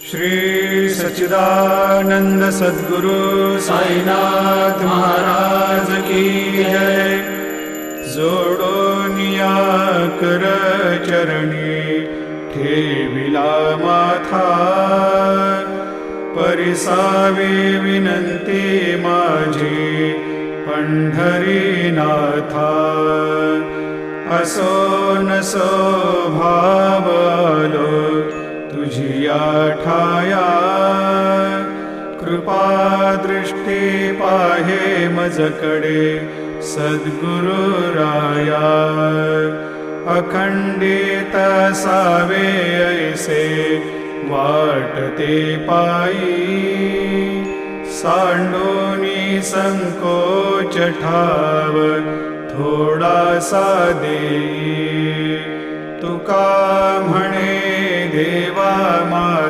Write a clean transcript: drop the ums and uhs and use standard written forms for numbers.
श्री सच्चिदानंद सद्गुरु साईनाथ महाराज की जय। जोडोनिया कर चरणी ठेविला माथा, परिसावे विनंती माझी पंढरीनाथा। असो नसो भाव आलो तुझिया ठाया, कृपा दृष्टी पाहे मजकडे सद्गुरु राया। अखंडित सावे ऐसे वाटते पायी, सांडोनी संकोच ठाव थोडासा देई। तुका म्हणे देवा मा